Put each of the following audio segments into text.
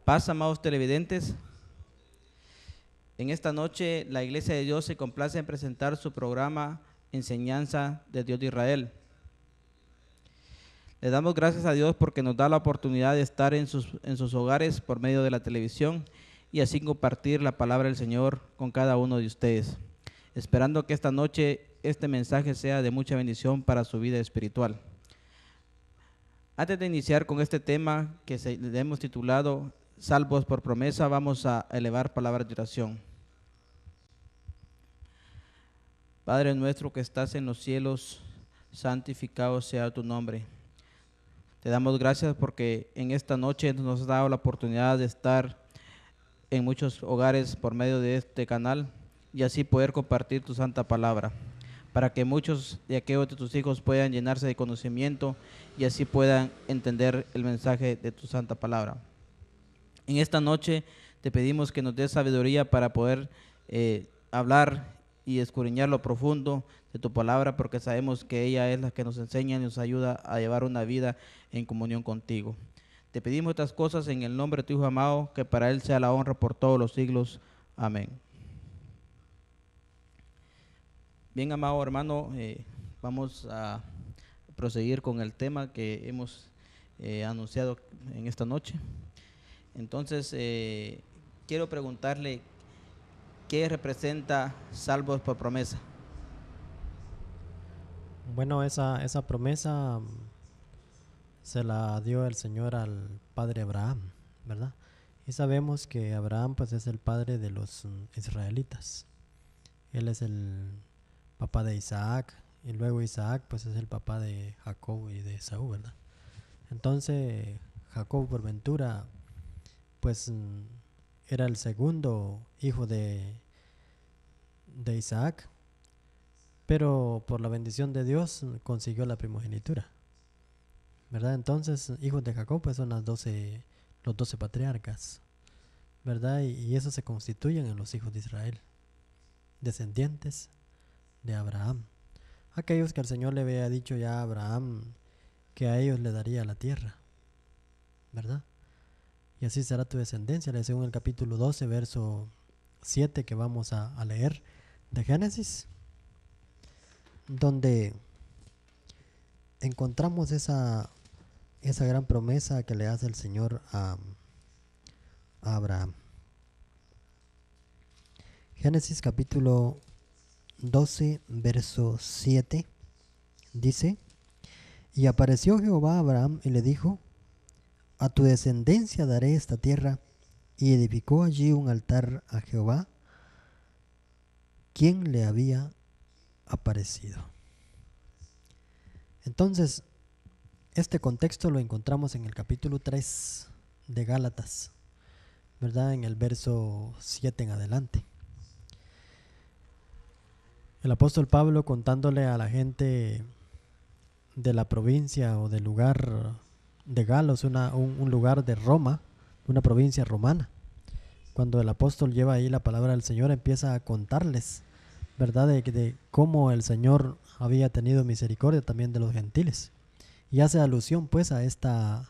Paz, amados televidentes. En esta noche la Iglesia de Dios se complace en presentar su programa Enseñanza de Dios de Israel. Le damos gracias a Dios porque nos da la oportunidad de estar en sus hogares por medio de la televisión y así compartir la palabra del Señor con cada uno de ustedes, esperando que esta noche este mensaje sea de mucha bendición para su vida espiritual. Antes de iniciar con este tema que le hemos titulado Salvos por promesa, vamos a elevar palabras de oración. Padre nuestro que estás en los cielos, santificado sea tu nombre. Te damos gracias porque en esta noche nos has dado la oportunidad de estar en muchos hogares por medio de este canal y así poder compartir tu santa palabra, para que muchos de aquellos de tus hijos puedan llenarse de conocimiento y así puedan entender el mensaje de tu santa palabra. En esta noche te pedimos que nos des sabiduría para poder hablar y escudriñar lo profundo de tu palabra, porque sabemos que ella es la que nos enseña y nos ayuda a llevar una vida en comunión contigo. Te pedimos estas cosas en el nombre de tu Hijo amado, que para Él sea la honra por todos los siglos. Amén. Bien, amado hermano, vamos a proseguir con el tema que hemos anunciado en esta noche. Entonces, quiero preguntarle, ¿qué representa salvos por promesa? Bueno, esa promesa se la dio el Señor al padre Abraham, ¿verdad? Y sabemos que Abraham pues es el padre de los israelitas. Él es el papá de Isaac, y luego Isaac pues es el papá de Jacob y de Esaú, ¿verdad? Entonces Jacob por ventura pues era el segundo hijo de Isaac, pero por la bendición de Dios consiguió la primogenitura, ¿verdad? Entonces hijos de Jacob pues son los 12 patriarcas, ¿verdad? Y eso se constituyen en los hijos de Israel, descendientes de Abraham, aquellos que el Señor le había dicho ya a Abraham que a ellos le daría la tierra, ¿verdad? Y así será tu descendencia, según el capítulo 12, verso 7 que vamos a leer de Génesis, donde encontramos esa gran promesa que le hace el Señor a Abraham. Génesis capítulo 12, verso 7 dice: Y apareció Jehová a Abraham y le dijo: A tu descendencia daré esta tierra. Y edificó allí un altar a Jehová, quien le había aparecido. Entonces, este contexto lo encontramos en el capítulo 3 de Gálatas, ¿verdad? En el verso 7 en adelante. El apóstol Pablo, contándole a la gente de la provincia o del lugar de Galos, un lugar de Roma, una provincia romana, cuando el apóstol lleva ahí la palabra del Señor, empieza a contarles, ¿verdad?, de cómo el Señor había tenido misericordia también de los gentiles, y hace alusión pues a estas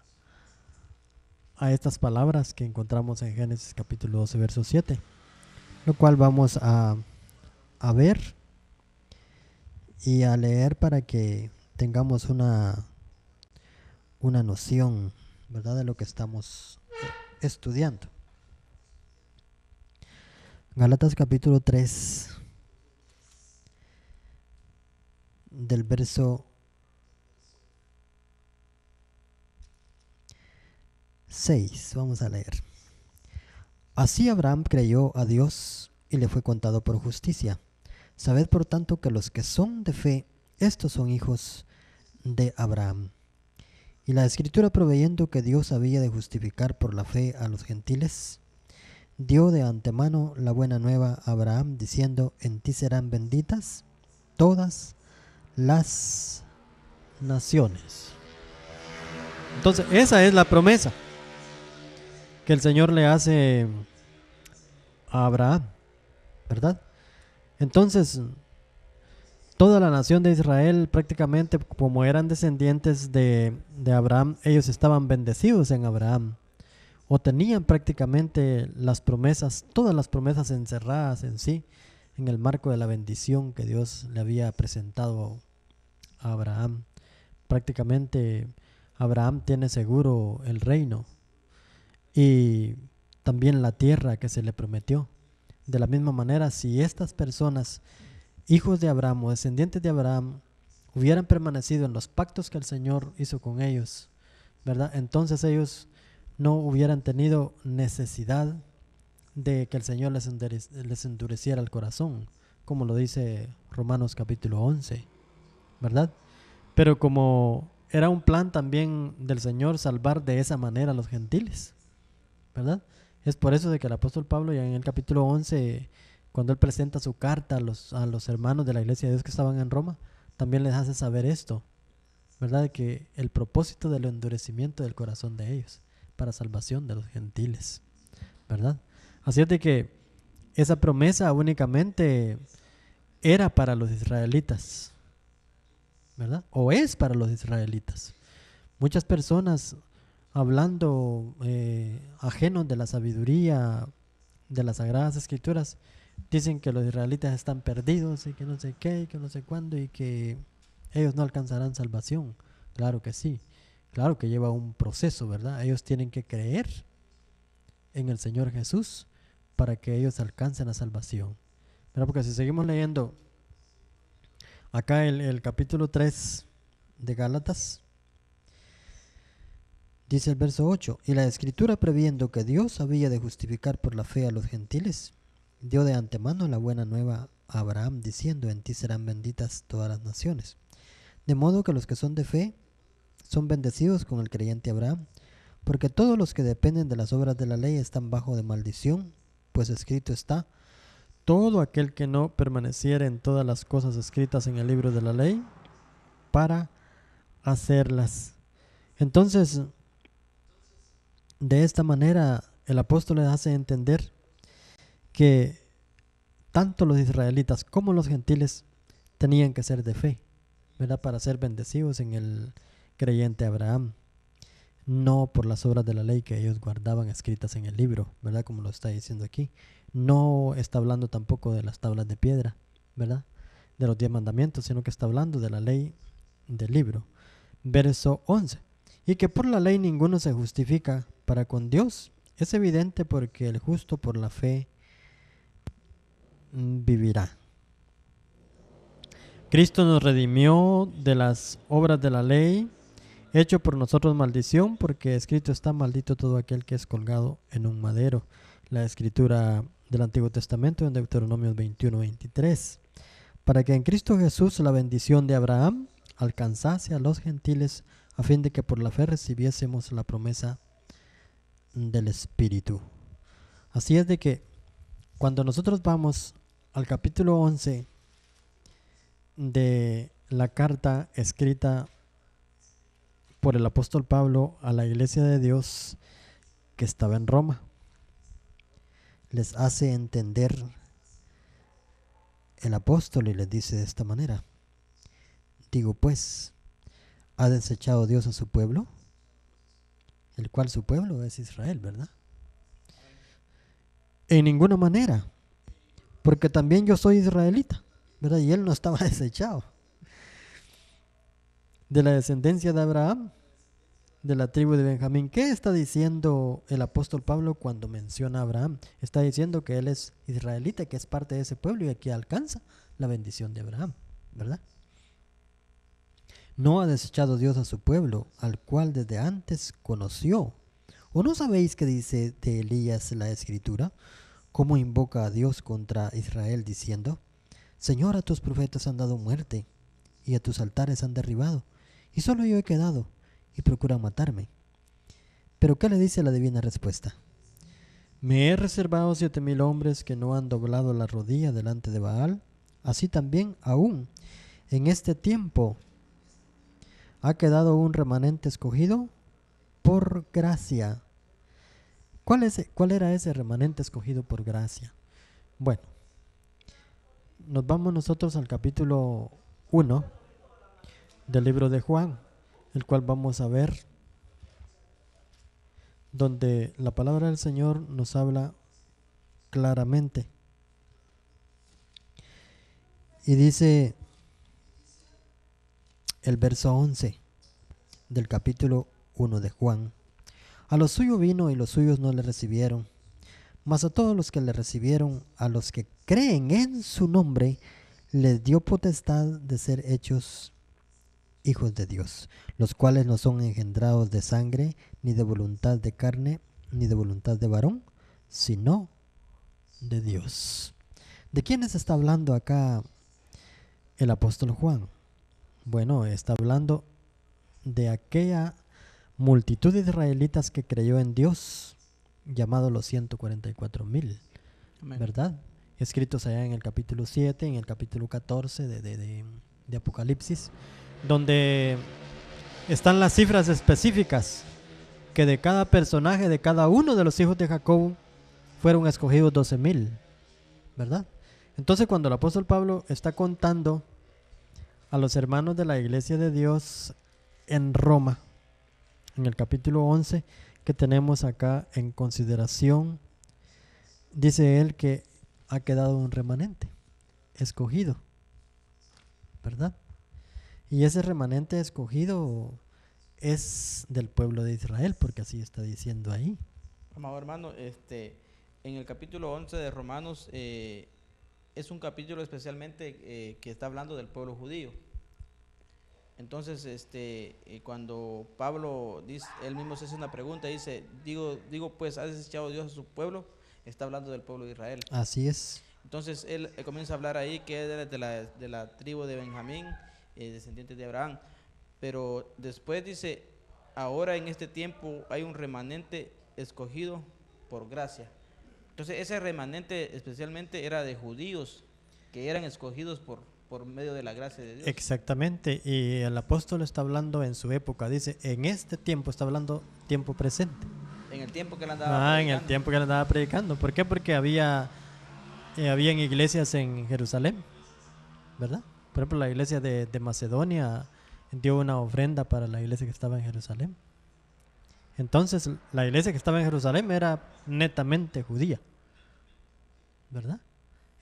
palabras que encontramos en Génesis capítulo 12 verso 7, lo cual vamos a ver y a leer para que tengamos una noción, ¿verdad?, de lo que estamos estudiando. Gálatas capítulo 3 del verso 6, vamos a leer. Así Abraham creyó a Dios y le fue contado por justicia. Sabed por tanto que los que son de fe, estos son hijos de Abraham. Y la Escritura, proveyendo que Dios había de justificar por la fe a los gentiles, dio de antemano la buena nueva a Abraham, diciendo: en ti serán benditas todas las naciones. Entonces, esa es la promesa que el Señor le hace a Abraham, ¿verdad? Entonces, toda la nación de Israel, prácticamente como eran descendientes de Abraham, ellos estaban bendecidos en Abraham, o tenían prácticamente las promesas, todas las promesas encerradas en sí, en el marco de la bendición que Dios le había presentado a Abraham. Prácticamente Abraham tiene seguro el reino y también la tierra que se le prometió. De la misma manera, si estas personas, hijos de Abraham o descendientes de Abraham, hubieran permanecido en los pactos que el Señor hizo con ellos, ¿verdad? Entonces ellos no hubieran tenido necesidad de que el Señor les endureciera el corazón, como lo dice Romanos capítulo 11, ¿verdad? Pero como era un plan también del Señor salvar de esa manera a los gentiles, ¿verdad? Es por eso de que el apóstol Pablo ya en el capítulo 11, cuando él presenta su carta a los hermanos de la iglesia de Dios que estaban en Roma, también les hace saber esto, ¿verdad? Que el propósito del endurecimiento del corazón de ellos para salvación de los gentiles, ¿verdad? Así es de que esa promesa únicamente era para los israelitas, ¿verdad? O es para los israelitas. Muchas personas hablando ajenos de la sabiduría de las Sagradas Escrituras dicen que los israelitas están perdidos y que no sé qué y que no sé cuándo y que ellos no alcanzarán salvación. Claro que sí, claro que lleva un proceso, ¿verdad? Ellos tienen que creer en el Señor Jesús para que ellos alcancen la salvación, ¿verdad? Porque si seguimos leyendo acá el capítulo 3 de Gálatas, dice el verso 8, y la Escritura, previendo que Dios había de justificar por la fe a los gentiles, dio de antemano la buena nueva a Abraham, diciendo, en ti serán benditas todas las naciones. De modo que los que son de fe son bendecidos con el creyente Abraham, porque todos los que dependen de las obras de la ley están bajo de maldición, pues escrito está, todo aquel que no permaneciere en todas las cosas escritas en el libro de la ley, para hacerlas. Entonces, de esta manera, el apóstol les hace entender que tanto los israelitas como los gentiles tenían que ser de fe, ¿verdad? Para ser bendecidos en el creyente Abraham, no por las obras de la ley que ellos guardaban escritas en el libro, ¿verdad? Como lo está diciendo aquí. No está hablando tampoco de las tablas de piedra, ¿verdad? De los 10 mandamientos, sino que está hablando de la ley del libro. Verso 11. Y que por la ley ninguno se justifica para con Dios. Es evidente porque el justo por la fe vivirá. Cristo nos redimió de las obras de la ley, hecho por nosotros maldición, porque escrito está, maldito todo aquel que es colgado en un madero. La escritura del Antiguo Testamento en Deuteronomio 21:23. Para que en Cristo Jesús la bendición de Abraham alcanzase a los gentiles, a fin de que por la fe recibiésemos la promesa del Espíritu. Así es de que cuando nosotros vamos al capítulo 11 de la carta escrita por el apóstol Pablo a la iglesia de Dios que estaba en Roma, les hace entender el apóstol y les dice de esta manera: digo pues, ¿ha desechado Dios a su pueblo? El cual su pueblo es Israel, ¿verdad? En ninguna manera, porque también yo soy israelita, ¿verdad? Y él no estaba desechado. De la descendencia de Abraham, de la tribu de Benjamín. ¿Qué está diciendo el apóstol Pablo cuando menciona a Abraham? Está diciendo que él es israelita, que es parte de ese pueblo y que alcanza la bendición de Abraham, ¿verdad? No ha desechado Dios a su pueblo, al cual desde antes conoció. ¿O no sabéis qué dice de Elías la Escritura? ¿Cómo invoca a Dios contra Israel diciendo: Señor, a tus profetas han dado muerte y a tus altares han derribado, y solo yo he quedado, y procuran matarme? Pero ¿qué le dice la divina respuesta? Me he reservado 7,000 hombres que no han doblado la rodilla delante de Baal. Así también aún en este tiempo ha quedado un remanente escogido por gracia. ¿Cuál era ese remanente escogido por gracia? Bueno, nos vamos nosotros al capítulo 1 del libro de Juan, el cual vamos a ver donde la palabra del Señor nos habla claramente. Y dice el verso 11 del capítulo 1 de Juan: a los suyos vino y los suyos no le recibieron, mas a todos los que le recibieron, a los que creen en su nombre, les dio potestad de ser hechos hijos de Dios, los cuales no son engendrados de sangre, ni de voluntad de carne, ni de voluntad de varón, sino de Dios. ¿De quiénes está hablando acá el apóstol Juan? Bueno, está hablando de aquella multitud de israelitas que creyó en Dios, llamado los 144,000, ¿verdad? Escritos allá en el capítulo 7, en el capítulo 14 de Apocalipsis, donde están las cifras específicas que de cada personaje, de cada uno de los hijos de Jacob, fueron escogidos 12,000, ¿verdad? Entonces, cuando el apóstol Pablo está contando a los hermanos de la iglesia de Dios en Roma, en el capítulo 11 que tenemos acá en consideración, dice él que ha quedado un remanente escogido, ¿verdad? Y ese remanente escogido es del pueblo de Israel, porque así está diciendo ahí. Amado hermano, en el capítulo 11 de Romanos es un capítulo especialmente que está hablando del pueblo judío. Entonces, cuando Pablo dice, él mismo se hace una pregunta, dice, digo pues, ¿ha desechado Dios a su pueblo? Está hablando del pueblo de Israel. Así es. Entonces él comienza a hablar ahí que es de la tribu de Benjamín, descendiente de Abraham. Pero después dice, ahora en este tiempo hay un remanente escogido por gracia. Entonces ese remanente especialmente era de judíos que eran escogidos por medio de la gracia de Dios. Exactamente, y el apóstol está hablando en su época, dice, en este tiempo, está hablando tiempo presente. En el tiempo que él andaba predicando. En el tiempo que él andaba predicando. ¿Por qué? Porque habían iglesias en Jerusalén, ¿verdad? Por ejemplo, la iglesia de Macedonia dio una ofrenda para la iglesia que estaba en Jerusalén. Entonces, la iglesia que estaba en Jerusalén era netamente judía, ¿verdad?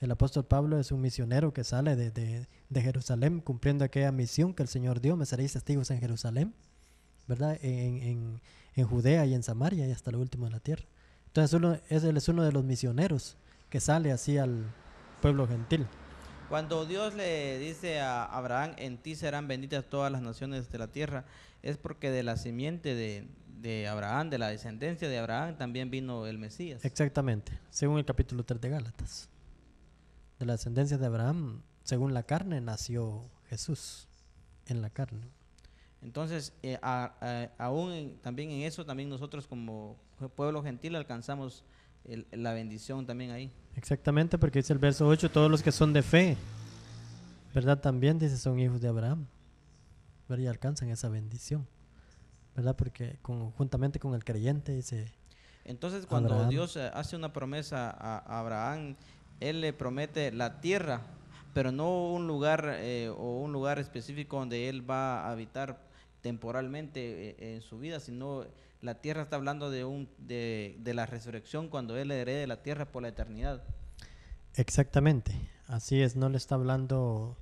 El apóstol Pablo es un misionero que sale de Jerusalén cumpliendo aquella misión que el Señor dio: me seréis testigos en Jerusalén, ¿verdad? En Judea y en Samaria y hasta lo último de la tierra. Entonces él es uno de los misioneros que sale así al pueblo gentil. Cuando Dios le dice a Abraham, en ti serán benditas todas las naciones de la tierra, es porque de la simiente de Abraham, de la descendencia de Abraham, también vino el Mesías. Exactamente, según el capítulo 3 de Gálatas. De la descendencia de Abraham, según la carne, nació Jesús en la carne. Entonces, aún también en eso, también nosotros como pueblo gentil alcanzamos la bendición también ahí. Exactamente, porque dice el verso 8, todos los que son de fe, ¿verdad? También dice son hijos de Abraham, ¿verdad? Y alcanzan esa bendición, ¿verdad? Porque juntamente con el creyente dice. Entonces, cuando Abraham, Dios hace una promesa a Abraham, Él le promete la tierra, pero no un lugar o un lugar específico donde Él va a habitar temporalmente en su vida, sino la tierra. Está hablando de la resurrección, cuando Él herede la tierra por la eternidad. Exactamente, así es. No le está hablando,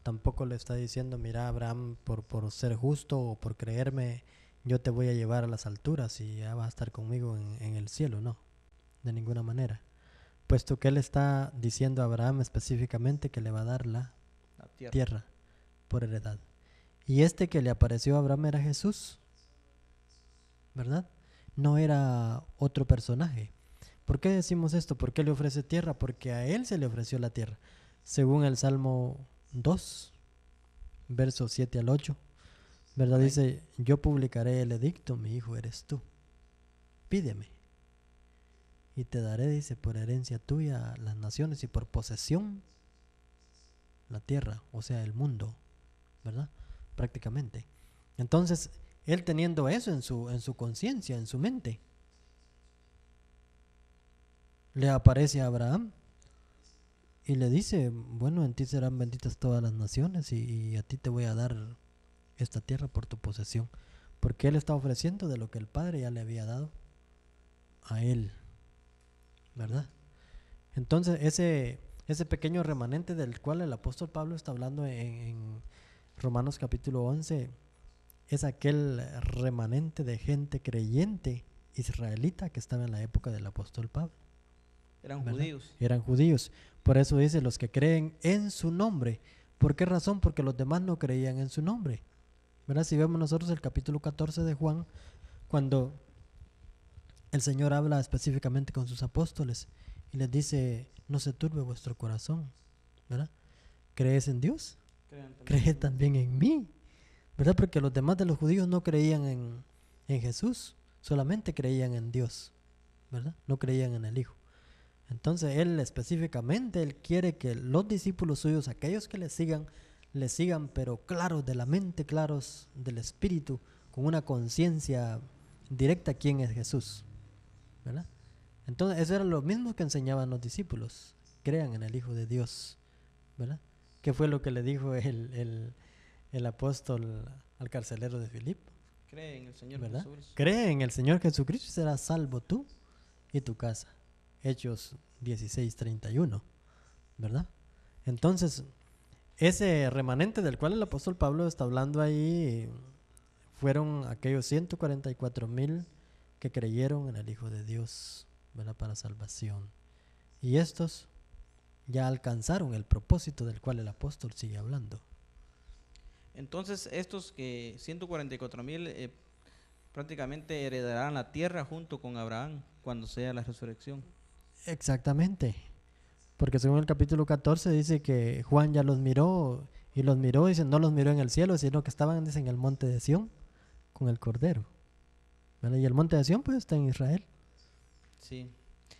tampoco le está diciendo, mira Abraham, por ser justo o por creerme, yo te voy a llevar a las alturas y ya vas a estar conmigo en el cielo. No, de ninguna manera, puesto que él está diciendo a Abraham específicamente que le va a dar la tierra por heredad. Y que le apareció a Abraham era Jesús, ¿verdad? No era otro personaje. ¿Por qué decimos esto? ¿Por qué le ofrece tierra? Porque a él se le ofreció la tierra. Según el Salmo 2, versos 7 al 8, ¿verdad? Amén. Dice, yo publicaré el edicto, mi hijo eres tú. Pídeme y te daré, dice, por herencia tuya las naciones y por posesión la tierra, o sea, el mundo, ¿verdad? Prácticamente. Entonces, él teniendo eso en su conciencia, en su mente, le aparece a Abraham y le dice, bueno, en ti serán benditas todas las naciones y a ti te voy a dar esta tierra por tu posesión, porque él está ofreciendo de lo que el Padre ya le había dado a Él, ¿verdad? Entonces ese pequeño remanente del cual el apóstol Pablo está hablando en Romanos capítulo 11 es aquel remanente de gente creyente israelita que estaba en la época del apóstol Pablo. Eran ¿verdad? judíos. Eran judíos. Por eso dice los que creen en su nombre. ¿Por qué razón? Porque los demás no creían en su nombre. ¿Verdad? Si vemos nosotros el capítulo 14 de Juan, cuando el Señor habla específicamente con sus apóstoles y les dice, no se turbe vuestro corazón, ¿verdad? ¿Crees en Dios? Cree también en mí, ¿verdad? Porque los demás de los judíos no creían en Jesús, solamente creían en Dios, ¿verdad? No creían en el Hijo. Entonces Él específicamente, Él quiere que los discípulos suyos, aquellos que le sigan, pero claros de la mente, claros del espíritu, con una conciencia directa quién es Jesús, ¿verdad? Entonces eso era lo mismo que enseñaban los discípulos, crean en el Hijo de Dios, ¿verdad? ¿Qué fue lo que le dijo el apóstol al carcelero de Filipo? Cree en el Señor ¿verdad? Jesús. Cree en el Señor Jesucristo y serás salvo tú y tu casa. Hechos 16:31, ¿verdad? Entonces, ese remanente del cual el apóstol Pablo está hablando ahí fueron aquellos 144,000 que creyeron en el Hijo de Dios, ¿verdad? Para salvación. Y estos ya alcanzaron el propósito del cual el apóstol sigue hablando. Entonces estos que 144,000 prácticamente heredarán la tierra junto con Abraham cuando sea la resurrección. Exactamente, porque según el capítulo 14 dice que Juan ya los miró y dice, no los miró en el cielo, sino que estaban, dice, en el monte de Sión con el Cordero, ¿verdad? Y el monte de Sión pues está en Israel. Sí,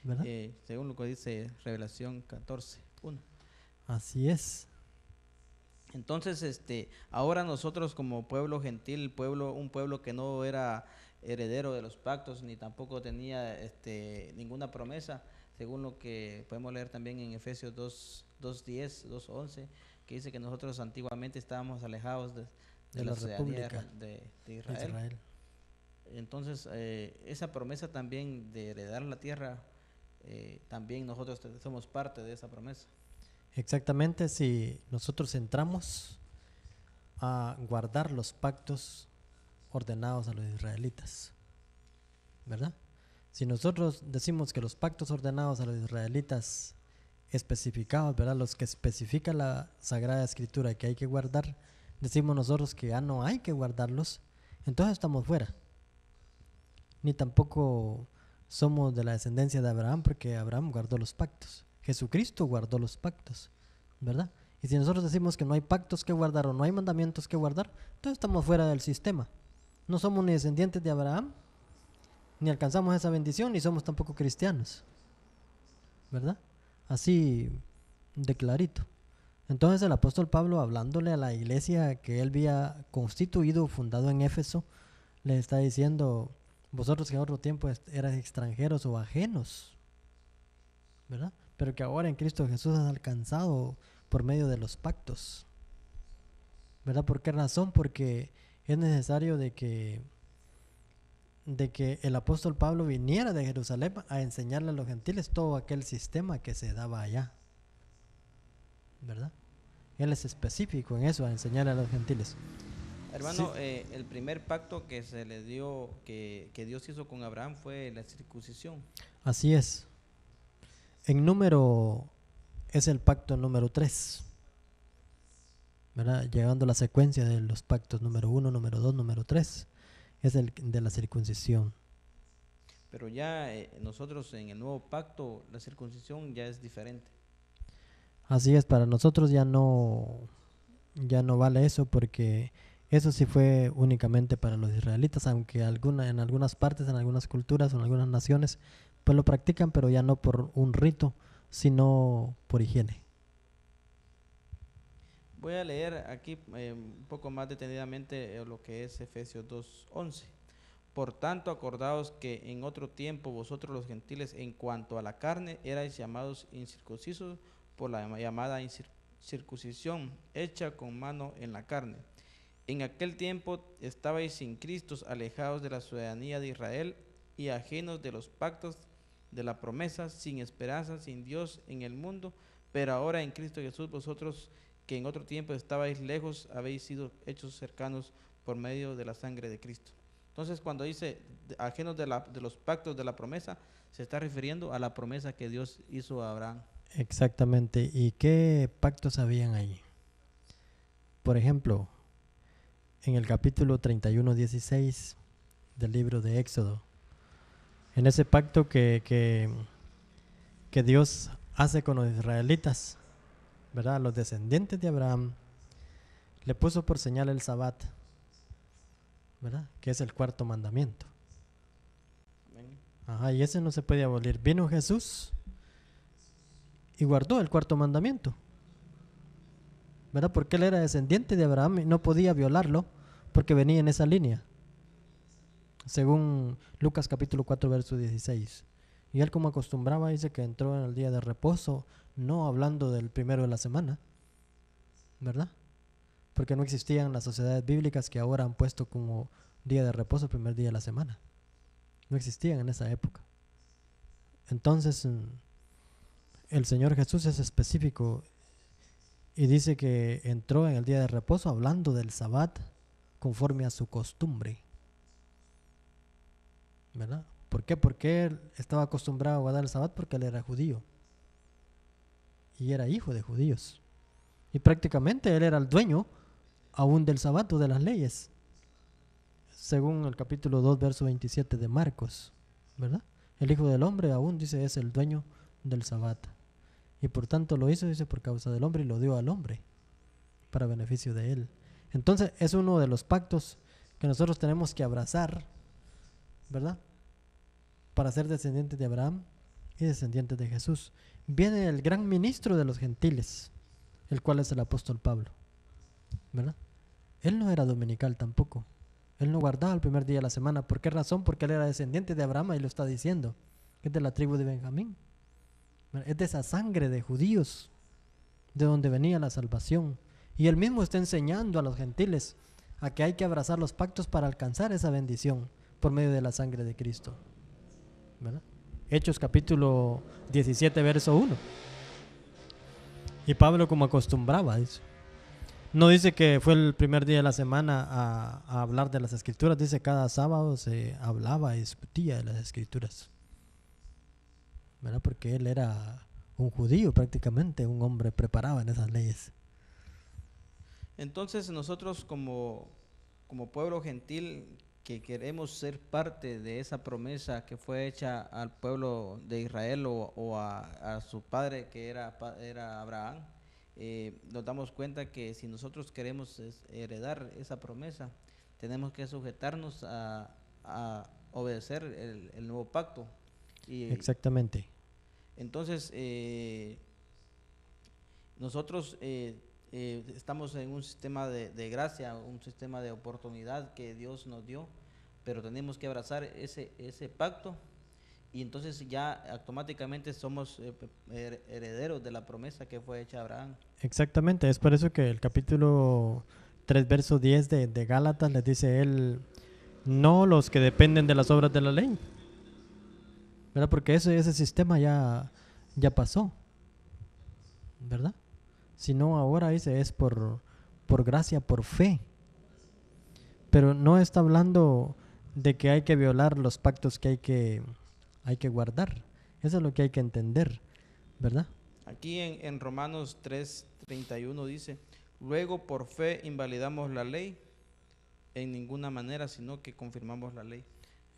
¿verdad? Según lo que dice Revelación 14:1. Así es. Entonces, ahora nosotros como pueblo gentil, un pueblo que no era heredero de los pactos ni tampoco tenía ninguna promesa, según lo que podemos leer también en Efesios 2:10, 2:11, que dice que nosotros antiguamente estábamos alejados de la la ciudadanía República de Israel. Entonces, esa promesa también de heredar la tierra, también nosotros somos parte de esa promesa. Exactamente, si nosotros entramos a guardar los pactos ordenados a los israelitas, ¿verdad? Si nosotros decimos que los pactos ordenados a los israelitas especificados, ¿verdad? Los que especifica la Sagrada Escritura que hay que guardar, decimos nosotros que ya no hay que guardarlos, entonces estamos fuera. Ni tampoco somos de la descendencia de Abraham, porque Abraham guardó los pactos. Jesucristo guardó los pactos, ¿verdad? Y si nosotros decimos que no hay pactos que guardar o no hay mandamientos que guardar, entonces estamos fuera del sistema. No somos ni descendientes de Abraham, ni alcanzamos esa bendición, ni somos tampoco cristianos, ¿verdad? Así de clarito. Entonces el apóstol Pablo, hablándole a la iglesia que él había constituido, fundado en Éfeso, le está diciendo, vosotros que en otro tiempo eras extranjeros o ajenos, ¿verdad? Pero que ahora en Cristo Jesús has alcanzado por medio de los pactos, ¿verdad? ¿Por qué razón? Porque es necesario de que el apóstol Pablo viniera de Jerusalén a enseñarle a los gentiles todo aquel sistema que se daba allá, ¿verdad? Él es específico en eso, a enseñarle a los gentiles. Hermano, sí. El primer pacto que se le dio, que Dios hizo con Abraham, fue la circuncisión. Así es. En número, es el pacto número 3, ¿verdad? Llegando a la secuencia de los pactos número 1, número 2, número 3, es el de la circuncisión. Pero ya nosotros en el nuevo pacto, la circuncisión ya es diferente. Así es, para nosotros ya no vale eso, porque eso sí fue únicamente para los israelitas, aunque en algunas partes, en algunas culturas, en algunas naciones, pues lo practican, pero ya no por un rito, sino por higiene. Voy a leer aquí un poco más detenidamente lo que es Efesios 2:11. Por tanto, acordaos que en otro tiempo vosotros los gentiles, en cuanto a la carne, erais llamados incircuncisos por la llamada circuncisión hecha con mano en la carne. En aquel tiempo estabais sin Cristo, alejados de la ciudadanía de Israel y ajenos de los pactos de la promesa, sin esperanza, sin Dios en el mundo, pero ahora en Cristo Jesús vosotros que en otro tiempo estabais lejos, habéis sido hechos cercanos por medio de la sangre de Cristo. Entonces, cuando dice ajenos de los pactos de la promesa, se está refiriendo a la promesa que Dios hizo a Abraham. Exactamente. ¿Y qué pactos habían ahí? Por ejemplo, en el capítulo 31:16 del libro de Éxodo, en ese pacto que Dios hace con los israelitas, ¿verdad? Los descendientes de Abraham, le puso por señal el Sabbat, ¿verdad? Que es el cuarto mandamiento. Amén. Ajá, y ese no se puede abolir. Vino Jesús y guardó el cuarto mandamiento, ¿verdad? Porque él era descendiente de Abraham y no podía violarlo porque venía en esa línea, según Lucas capítulo 4 verso 16. Y él, como acostumbraba, dice que entró en el día de reposo, no hablando del primero de la semana, ¿verdad? Porque no existían las sociedades bíblicas que ahora han puesto como día de reposo el primer día de la semana. No existían en esa época. Entonces, el Señor Jesús es específico y dice que entró en el día de reposo hablando del Sabbat conforme a su costumbre, ¿verdad? ¿Por qué? Porque él estaba acostumbrado a guardar el Sabbat porque él era judío y era hijo de judíos. Y prácticamente él era el dueño aún del Sabbat o de las leyes, según el capítulo 2, verso 27 de Marcos, ¿verdad? El Hijo del Hombre aún, dice, es el dueño del Sabbat. Y por tanto lo hizo, dice, por causa del hombre y lo dio al hombre, para beneficio de él. Entonces es uno de los pactos que nosotros tenemos que abrazar, ¿verdad? Para ser descendientes de Abraham y descendientes de Jesús. Viene el gran ministro de los gentiles, el cual es el apóstol Pablo, ¿verdad? Él no era dominical tampoco. Él no guardaba el primer día de la semana. ¿Por qué razón? Porque él era descendiente de Abraham y lo está diciendo. Es de la tribu de Benjamín. Es de esa sangre de judíos de donde venía la salvación. Y él mismo está enseñando a los gentiles a que hay que abrazar los pactos para alcanzar esa bendición por medio de la sangre de Cristo, ¿verdad? Hechos capítulo 17 verso 1. Y Pablo, como acostumbraba, dice, no dice que fue el primer día de la semana a hablar de las escrituras, dice cada sábado se hablaba y discutía de las escrituras, ¿verdad? Porque él era un judío prácticamente, un hombre preparado en esas leyes. Entonces nosotros como pueblo gentil que queremos ser parte de esa promesa que fue hecha al pueblo de Israel o a su padre que era Abraham, nos damos cuenta que si nosotros queremos heredar esa promesa, tenemos que sujetarnos a obedecer el nuevo pacto. Y exactamente. entonces nosotros estamos en un sistema de gracia, un sistema de oportunidad que Dios nos dio, pero tenemos que abrazar ese pacto y entonces ya automáticamente somos herederos de la promesa que fue hecha a Abraham. Exactamente, es por eso que el capítulo 3 verso 10 de Gálatas les dice él, no los que dependen de las obras de la ley, ¿verdad? Porque ese sistema ya pasó, ¿verdad? Sino ahora dice es por gracia, por fe. Pero no está hablando de que hay que violar los pactos que hay que guardar. Eso es lo que hay que entender, ¿verdad? Aquí en Romanos 3:31 dice, luego por fe invalidamos la ley en ninguna manera, sino que confirmamos la ley.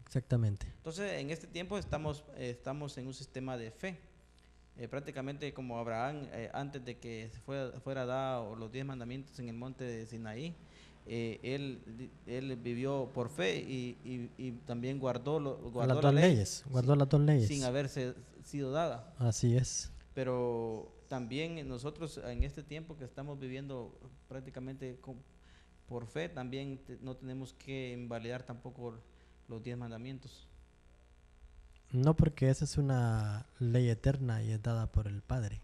Exactamente. Entonces en este tiempo estamos en un sistema de fe. Prácticamente como Abraham, antes de que fuera dado los 10 mandamientos en el monte de Sinaí, él vivió por fe y también guardó las la dos ley leyes, guardó las dos leyes. sin haberse sido dada. Así es. Pero también nosotros en este tiempo que estamos viviendo prácticamente por fe, también no tenemos que invalidar tampoco los 10 mandamientos. No, porque esa es una ley eterna y es dada por el Padre,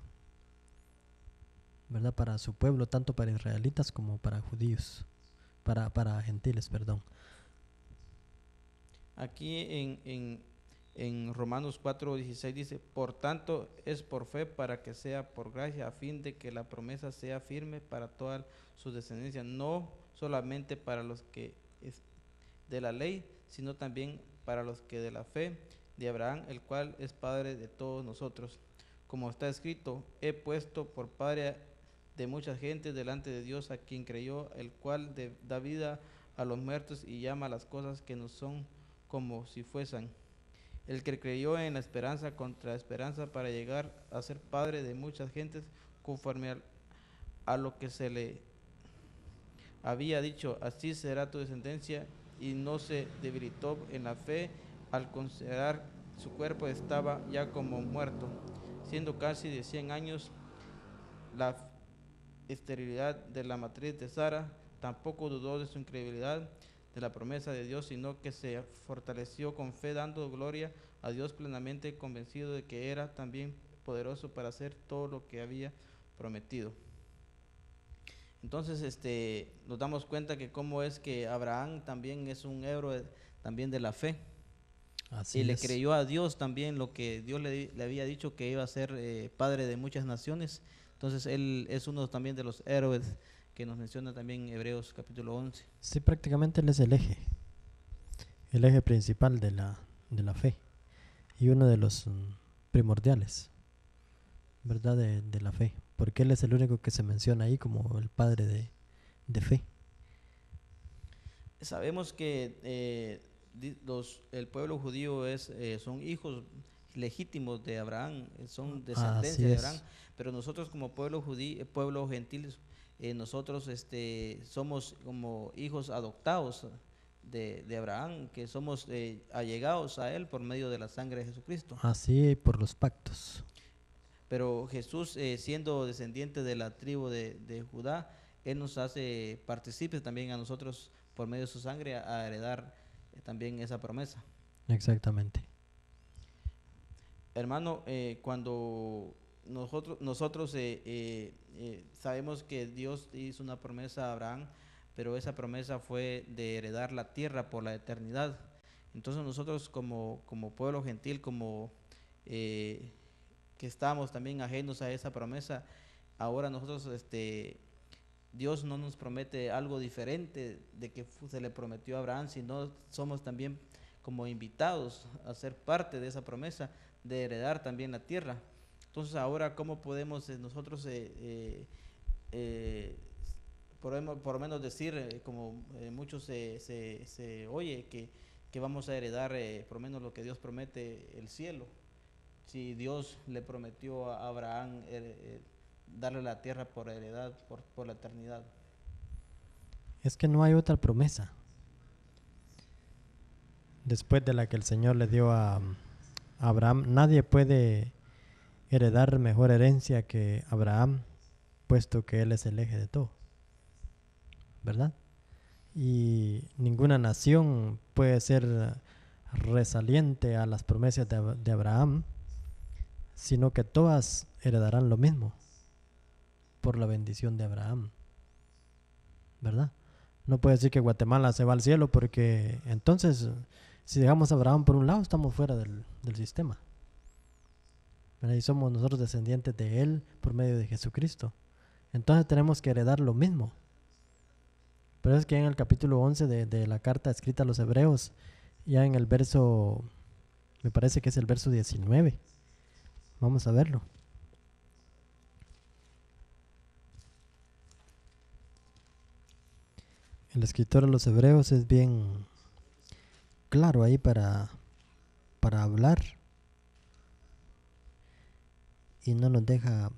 ¿verdad? Para su pueblo, tanto para israelitas como para judíos, para gentiles, perdón. Aquí en Romanos 4:16 dice, por tanto es por fe para que sea por gracia, a fin de que la promesa sea firme para toda su descendencia, no solamente para los que es de la ley, sino también para los que de la fe de Abraham, el cual es padre de todos nosotros. Como está escrito, he puesto por padre de muchas gentes delante de Dios a quien creyó, el cual da vida a los muertos y llama a las cosas que no son como si fuesen. El que creyó en la esperanza contra esperanza para llegar a ser padre de muchas gentes, conforme a lo que se le había dicho, así será tu descendencia, y no se debilitó en la fe al considerar su cuerpo estaba ya como muerto, siendo casi de 100 años la esterilidad de la matriz de Sara. Tampoco dudó de su incredibilidad de la promesa de Dios, sino que se fortaleció con fe, dando gloria a Dios, plenamente convencido de que era también poderoso para hacer todo lo que había prometido. Entonces, nos damos cuenta que cómo es que Abraham también es un héroe también de la fe. Así Y le es. creyó a Dios también lo que Dios le había dicho, que iba a ser padre de muchas naciones. Entonces él es uno también de los héroes que nos menciona también en Hebreos capítulo 11. Sí, prácticamente él es el eje principal de la fe y uno de los primordiales, ¿verdad? De la fe, porque él es el único que se menciona ahí como el padre de fe. Sabemos que el pueblo judío son hijos legítimos de Abraham, son Así descendencia de Abraham, es. pero nosotros como pueblo judío, pueblo gentil, nosotros somos como hijos adoptados de Abraham, que somos allegados a él por medio de la sangre de Jesucristo. Así por los pactos. Pero Jesús, siendo descendiente de la tribu de Judá, Él nos hace partícipes también a nosotros por medio de su sangre a heredar también esa promesa. Exactamente. Hermano, cuando nosotros sabemos que Dios hizo una promesa a Abraham, pero esa promesa fue de heredar la tierra por la eternidad. Entonces nosotros como pueblo gentil, como que estamos también ajenos a esa promesa, ahora nosotros, Dios no nos promete algo diferente de que se le prometió a Abraham, sino somos también como invitados a ser parte de esa promesa, de heredar también la tierra. Entonces ahora, ¿cómo podemos nosotros, por lo menos decir, como muchos se oye, que vamos a heredar por lo menos lo que Dios promete, el cielo? Si Dios le prometió a Abraham darle la tierra por heredad, por la eternidad. Es que no hay otra promesa después de la que el Señor le dio a Abraham. Nadie puede heredar mejor herencia que Abraham, puesto que él es el eje de todo, ¿verdad? Y ninguna nación puede ser resaliente a las promesas de Abraham, sino que todas heredarán lo mismo por la bendición de Abraham, ¿verdad? No puede decir que Guatemala se va al cielo, porque entonces si dejamos a Abraham por un lado estamos fuera del sistema, ¿verdad? Y somos nosotros descendientes de él por medio de Jesucristo. Entonces tenemos que heredar lo mismo. Pero es que en el capítulo 11 de la carta escrita a los Hebreos, ya en el verso, me parece que es el verso 19, vamos a verlo. El escritor de los Hebreos es bien claro ahí para hablar y no nos deja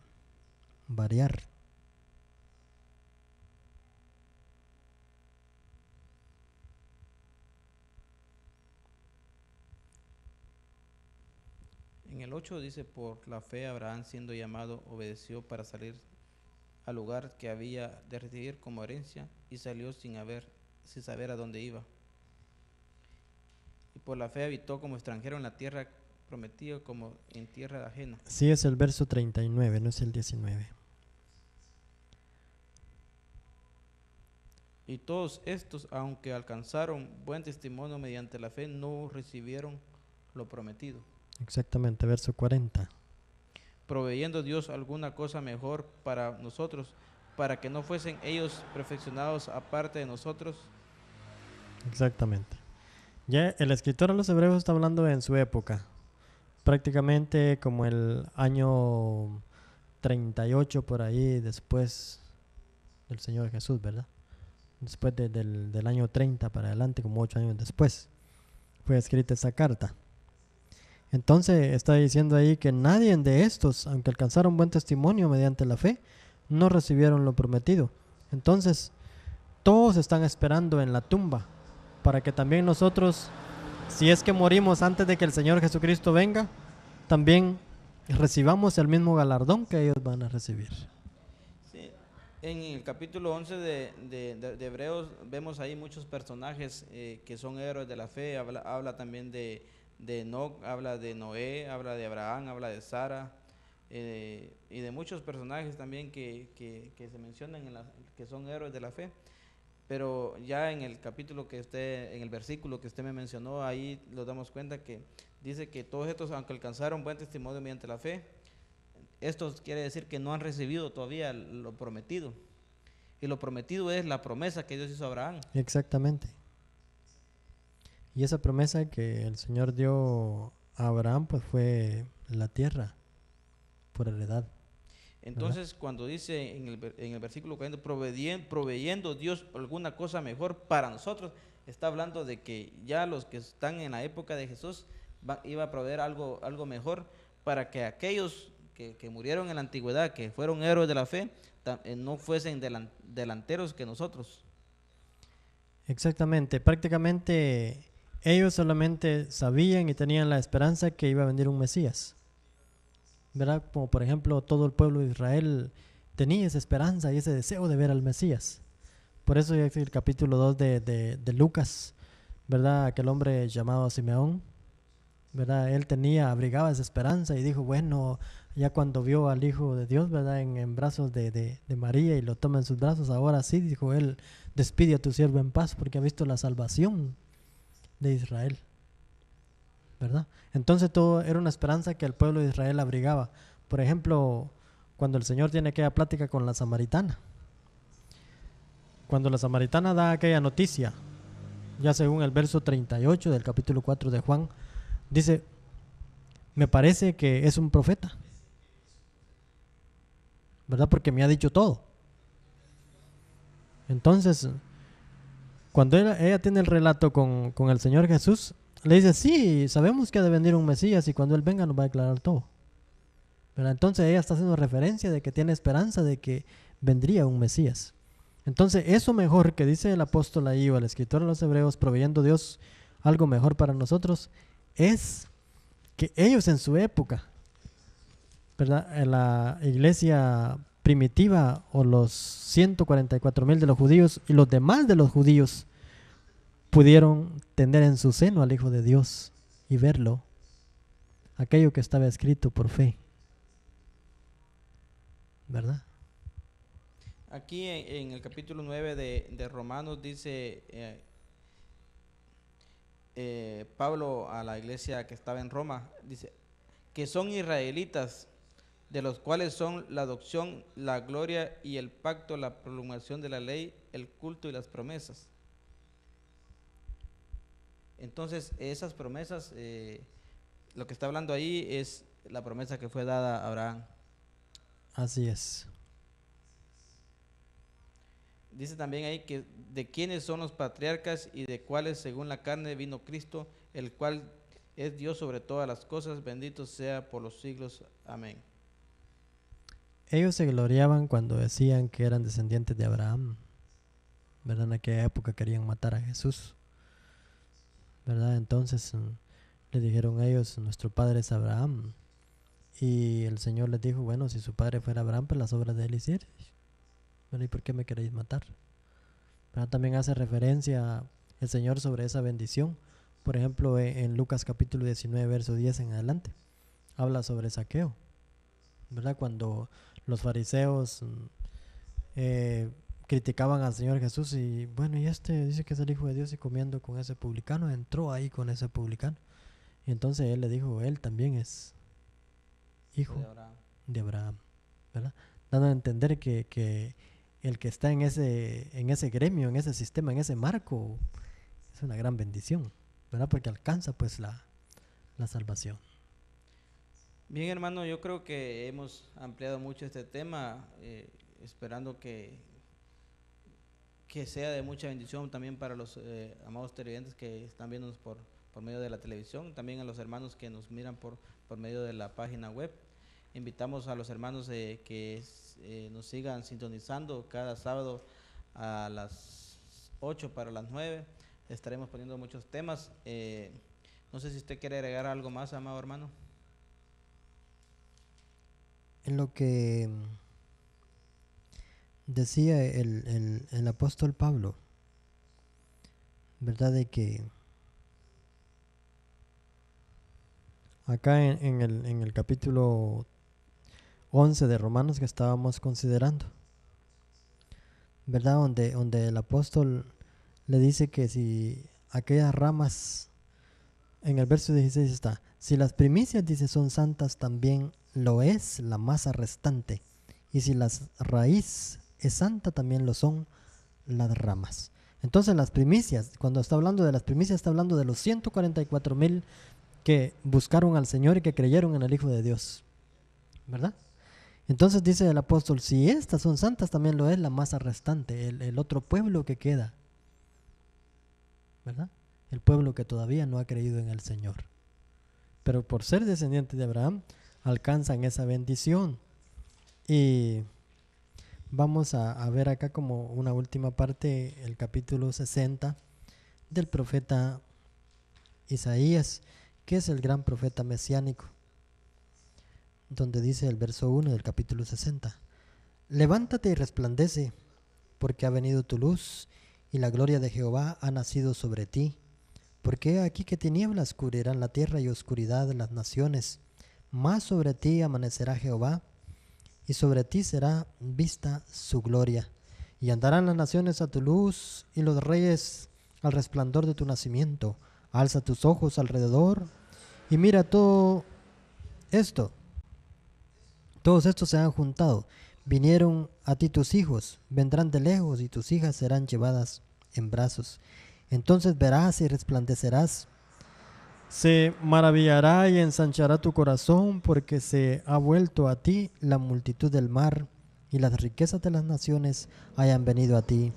variar. En el 8 dice, por la fe Abraham, siendo llamado, obedeció para salir al lugar que había de recibir como herencia, y salió sin saber a dónde iba. Y por la fe habitó como extranjero en la tierra prometida, como en tierra ajena. Sí, es el verso 39, no es el 19. Y todos estos, aunque alcanzaron buen testimonio mediante la fe, no recibieron lo prometido. Exactamente, verso 40. Proveyendo Dios alguna cosa mejor para nosotros, para que no fuesen ellos perfeccionados aparte de nosotros. Exactamente. Ya el escritor a los hebreos está hablando en su época, prácticamente como el año 38 por ahí después del Señor Jesús, ¿verdad? Después del año 30 para adelante, como 8 años después, fue escrita esa carta. Entonces está diciendo ahí que nadie de estos, aunque alcanzaron buen testimonio mediante la fe, no recibieron lo prometido. Entonces, todos están esperando en la tumba para que también nosotros, si es que morimos antes de que el Señor Jesucristo venga, también recibamos el mismo galardón que ellos van a recibir. Sí, en el capítulo 11 de Hebreos vemos ahí muchos personajes que son héroes de la fe. Habla también de Enoc, habla de Noé, habla de Abraham, habla de Sara, y de muchos personajes también que se mencionan que son héroes de la fe. Pero ya en el capítulo en el versículo que usted me mencionó, ahí nos damos cuenta que dice que todos estos, aunque alcanzaron buen testimonio mediante la fe, esto quiere decir que no han recibido todavía lo prometido. Y lo prometido es la promesa que Dios hizo a Abraham. Exactamente. Y esa promesa que el Señor dio a Abraham, pues fue la tierra por heredad. Entonces, ¿verdad? cuando dice en el versículo 40, proveyendo Dios alguna cosa mejor para nosotros, está hablando de que ya los que están en la época de Jesús iba a proveer algo mejor para que aquellos que murieron en la antigüedad, que fueron héroes de la fe, no fuesen delanteros que nosotros. Exactamente. Prácticamente ellos solamente sabían y tenían la esperanza que iba a venir un Mesías, ¿verdad? Como por ejemplo todo el pueblo de Israel tenía esa esperanza y ese deseo de ver al Mesías. Por eso es el capítulo 2 de Lucas, ¿verdad? Aquel hombre llamado Simeón, ¿verdad? Él abrigaba esa esperanza y dijo, bueno, ya cuando vio al Hijo de Dios, ¿verdad? En brazos de María y lo toma en sus brazos, ahora sí, dijo él, despide a tu siervo en paz porque ha visto la salvación de Israel, ¿verdad? Entonces todo era una esperanza que el pueblo de Israel abrigaba. Por ejemplo, cuando el Señor tiene aquella plática con la samaritana, cuando la samaritana da aquella noticia, ya según el verso 38 del capítulo 4 de Juan, dice, me parece que es un profeta, ¿verdad? Porque me ha dicho todo. Entonces, cuando ella tiene el relato con el Señor Jesús, le dice, sí, sabemos que ha de venir un Mesías y cuando Él venga nos va a declarar todo, ¿verdad? Entonces ella está haciendo referencia de que tiene esperanza de que vendría un Mesías. Entonces eso mejor que dice el apóstol ahí o el escritor de los Hebreos, proveyendo Dios algo mejor para nosotros, es que ellos en su época, ¿verdad? En la iglesia primitiva o los 144,000 de los judíos y los demás de los judíos pudieron tener en su seno al Hijo de Dios y verlo, aquello que estaba escrito por fe, ¿verdad? Aquí en el capítulo 9 de Romanos dice Pablo a la iglesia que estaba en Roma, dice que son israelitas, de los cuales son la adopción, la gloria y el pacto, la prolongación de la ley, el culto y las promesas. Entonces esas promesas, lo que está hablando ahí es la promesa que fue dada a Abraham. Así es. Dice también ahí que de quiénes son los patriarcas y de cuáles según la carne vino Cristo, el cual es Dios sobre todas las cosas, bendito sea por los siglos. Amén. Ellos se gloriaban cuando decían que eran descendientes de Abraham, ¿verdad? En aquella época querían matar a Jesús, ¿verdad? Entonces le dijeron a ellos, nuestro padre es Abraham. Y el Señor les dijo, bueno, si su padre fuera Abraham, pues las obras de él hicierais. Bueno, ¿y por qué me queréis matar? ¿Verdad? También hace referencia el Señor sobre esa bendición. Por ejemplo, en Lucas capítulo 19, verso 10 en adelante, habla sobre Zaqueo, ¿verdad? Cuando los fariseos criticaban al Señor Jesús y bueno, y este dice que es el Hijo de Dios y comiendo con ese publicano, entró ahí con ese publicano. Y entonces él le dijo, él también es hijo de Abraham. de Abraham, ¿verdad? Dando a entender que el que está en ese gremio, en ese sistema, en ese marco, es una gran bendición, ¿verdad? Porque alcanza pues la salvación. Bien, hermano, yo creo que hemos ampliado mucho este tema, esperando que sea de mucha bendición también para los amados televidentes que están viéndonos por medio de la televisión, también a los hermanos que nos miran por medio de la página web. Invitamos a los hermanos que nos sigan sintonizando cada sábado a las 8 para las 9. Estaremos poniendo muchos temas. No sé si usted quiere agregar algo más, amado hermano. En lo que decía el apóstol Pablo, ¿verdad? De que acá en el capítulo 11 de Romanos que estábamos considerando, ¿verdad? Donde el apóstol le dice que si aquellas ramas, en el verso 16 está, si las primicias, dice, son santas, también lo es la masa restante, y si la raíz es santa, también lo son las ramas. Entonces las primicias, cuando está hablando de las primicias, está hablando de los 144,000 que buscaron al Señor y que creyeron en el Hijo de Dios, ¿verdad? Entonces dice el apóstol, si estas son santas, también lo es la masa restante, el otro pueblo que queda, ¿verdad? El pueblo que todavía no ha creído en el Señor. Pero por ser descendientes de Abraham, alcanzan esa bendición. Y vamos a ver acá como una última parte, el capítulo 60 del profeta Isaías, que es el gran profeta mesiánico, donde dice el verso 1 del capítulo 60, levántate y resplandece, porque ha venido tu luz, y la gloria de Jehová ha nacido sobre ti. Porque he aquí que tinieblas cubrirán la tierra y oscuridad de las naciones, mas sobre ti amanecerá Jehová, y sobre ti será vista su gloria. Y andarán las naciones a tu luz, y los reyes al resplandor de tu nacimiento. Alza tus ojos alrededor, y mira todo esto. Todos estos se han juntado. Vinieron a ti tus hijos, vendrán de lejos, y tus hijas serán llevadas en brazos. Entonces verás y resplandecerás. Se maravillará y ensanchará tu corazón, porque se ha vuelto a ti la multitud del mar, y las riquezas de las naciones hayan venido a ti.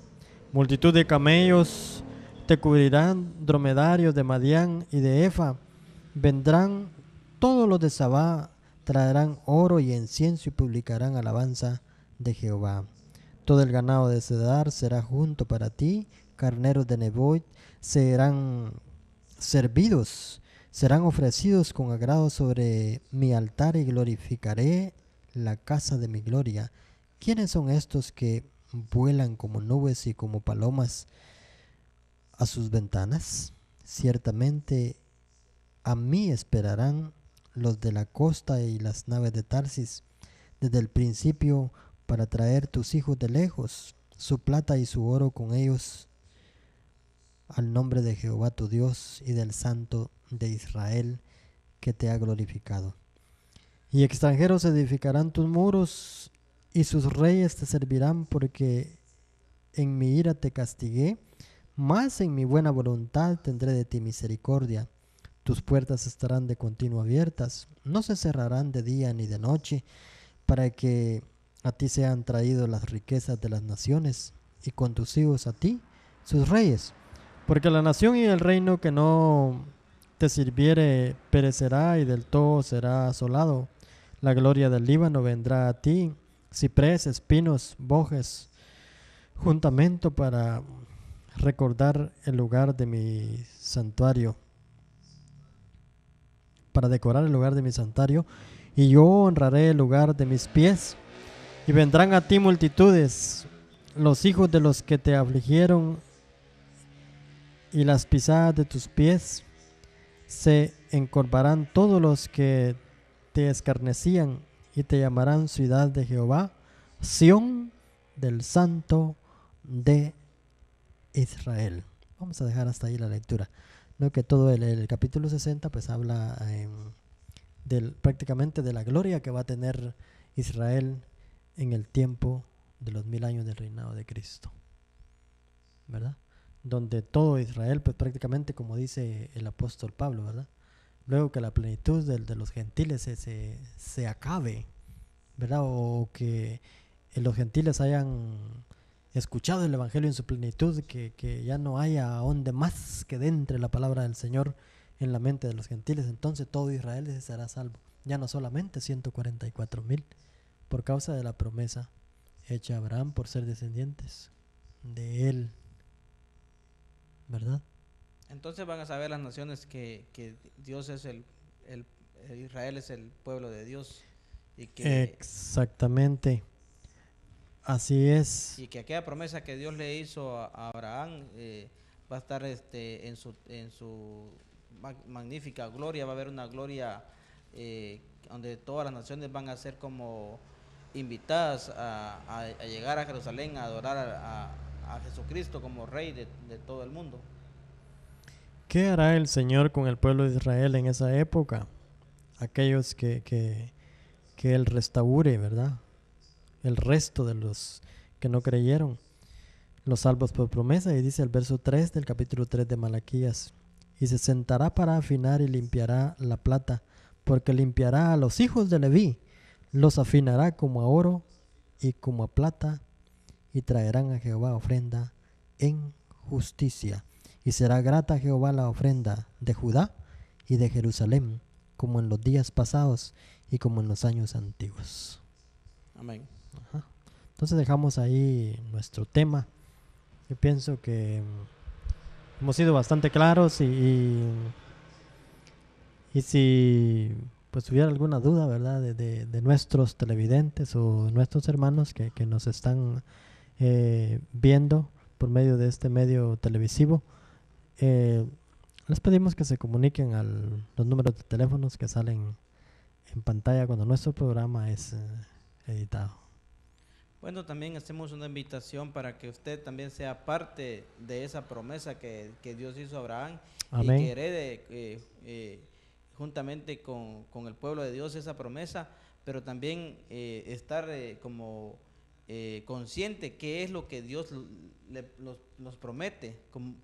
Multitud de camellos te cubrirán, dromedarios de Madián y de Efa. Vendrán todos los de Sabá, traerán oro y incienso y publicarán alabanza de Jehová. Todo el ganado de Cedar será junto para ti, carneros de Neboit serán servidos, serán ofrecidos con agrado sobre mi altar, y glorificaré la casa de mi gloria. ¿Quiénes son estos que vuelan como nubes y como palomas a sus ventanas? Ciertamente a mí esperarán los de la costa y las naves de Tarsis desde el principio, para traer tus hijos de lejos, su plata y su oro con ellos, al nombre de Jehová tu Dios y del Santo de Israel que te ha glorificado. Y extranjeros edificarán tus muros, y sus reyes te servirán, porque en mi ira te castigué, mas en mi buena voluntad tendré de ti misericordia. Tus puertas estarán de continuo abiertas, no se cerrarán de día ni de noche, para que a ti sean traídas las riquezas de las naciones, y conducidos a ti sus reyes. Porque la nación y el reino que no te sirviere perecerá, y del todo será asolado. La gloria del Líbano vendrá a ti, ciprés, espinos, bojes, juntamente para recordar el lugar de mi santuario, para decorar el lugar de mi santuario, y yo honraré el lugar de mis pies. Y vendrán a ti multitudes, los hijos de los que te afligieron, y las pisadas de tus pies se encorvarán todos los que te escarnecían, y te llamarán ciudad de Jehová, Sión del Santo de Israel. Vamos a dejar hasta ahí la lectura. ¿no? Que todo el capítulo 60 pues habla prácticamente de la gloria que va a tener Israel en el tiempo de los 1000 años del reinado de Cristo, ¿verdad? Donde todo Israel, pues prácticamente como dice el apóstol Pablo, ¿verdad? Luego que la plenitud de los gentiles se acabe, ¿verdad? O que los gentiles hayan escuchado el Evangelio en su plenitud, que ya no haya donde más que entre la palabra del Señor en la mente de los gentiles, entonces todo Israel será salvo. Ya no solamente 144,000, por causa de la promesa hecha a Abraham por ser descendientes de él, ¿verdad? Entonces van a saber las naciones que Dios es Israel es el pueblo de Dios Exactamente, así es. y que aquella promesa que Dios le hizo a Abraham va a estar en su magnífica gloria. Va a haber una gloria donde todas las naciones van a ser como invitadas a llegar a Jerusalén a adorar a Jesucristo como Rey de todo el mundo. ¿Qué hará el Señor con el pueblo de Israel en esa época? Aquellos que Él restaure, ¿verdad? El resto de los que no creyeron, los salvos por promesa. Y dice el verso 3 del capítulo 3 de Malaquías: y se sentará para afinar y limpiará la plata, porque limpiará a los hijos de Leví, los afinará como a oro y como a plata, y traerán a Jehová ofrenda en justicia. Y será grata a Jehová la ofrenda de Judá y de Jerusalén, como en los días pasados y como en los años antiguos. Amén. Ajá. Entonces dejamos ahí nuestro tema. Yo pienso que hemos sido bastante claros y si pues hubiera alguna duda, ¿verdad? De nuestros televidentes o nuestros hermanos que nos están viendo por medio de este medio televisivo, les pedimos que se comuniquen a los números de teléfonos que salen en pantalla cuando nuestro programa es editado. Bueno, también hacemos una invitación para que usted también sea parte de esa promesa que Dios hizo a Abraham. Amén. Y que herede juntamente con el pueblo de Dios esa promesa, pero también estar como consciente qué es lo que Dios nos promete, como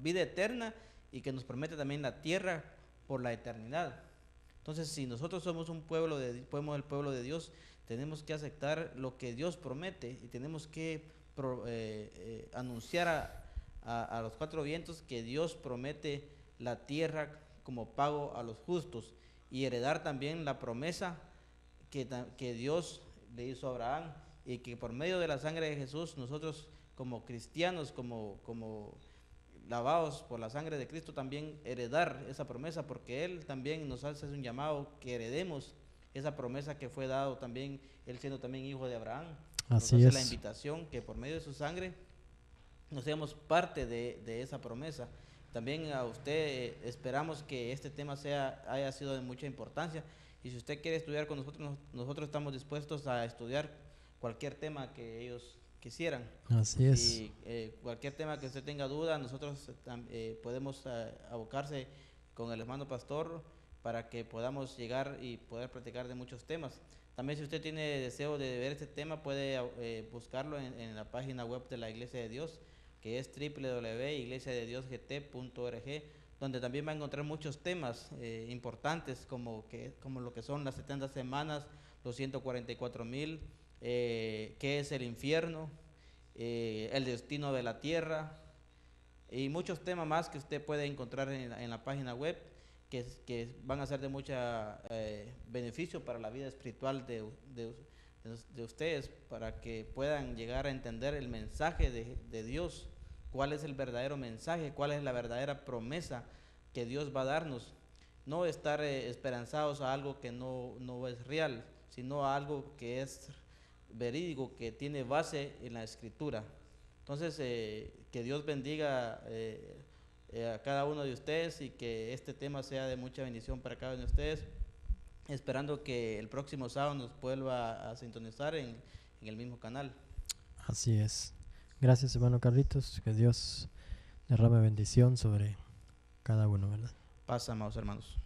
vida eterna, y que nos promete también la tierra por la eternidad. Entonces, si nosotros somos el pueblo de Dios, tenemos que aceptar lo que Dios promete y tenemos que anunciar a los cuatro vientos que Dios promete la tierra como pago a los justos, y heredar también la promesa que Dios le hizo a Abraham, y que por medio de la sangre de Jesús nosotros como cristianos, como lavados por la sangre de Cristo, también heredar esa promesa, porque Él también nos hace un llamado que heredemos esa promesa que fue dado también, Él siendo también hijo de Abraham. Así nos hace es. la invitación que por medio de su sangre nos seamos parte de esa promesa. También a usted esperamos que este tema haya sido de mucha importancia, y si usted quiere estudiar con nosotros estamos dispuestos a estudiar cualquier tema que ellos quisieran. Así es. Y cualquier tema que usted tenga duda, nosotros podemos abocarse con el hermano pastor para que podamos llegar y poder platicar de muchos temas. También, si usted tiene deseo de ver este tema, puede buscarlo en la página web de la Iglesia de Dios, que es www.iglesiadediosgt.org, donde también va a encontrar muchos temas importantes como lo que son las 70 semanas, los 144,000, qué es el infierno, el destino de la tierra, y muchos temas más que usted puede encontrar en la página web, que van a ser de mucho beneficio para la vida espiritual de ustedes, para que puedan llegar a entender el mensaje de Dios, cuál es el verdadero mensaje, cuál es la verdadera promesa que Dios va a darnos. No estar esperanzados a algo que no es real, sino a algo que es verídico, que tiene base en la Escritura. Entonces, que Dios bendiga a cada uno de ustedes, y que este tema sea de mucha bendición para cada uno de ustedes, esperando que el próximo sábado nos vuelva a sintonizar en el mismo canal. Así es. Gracias, hermano Carlitos. Que Dios derrame bendición sobre cada cada uno, ¿verdad? Paz, amados hermanos.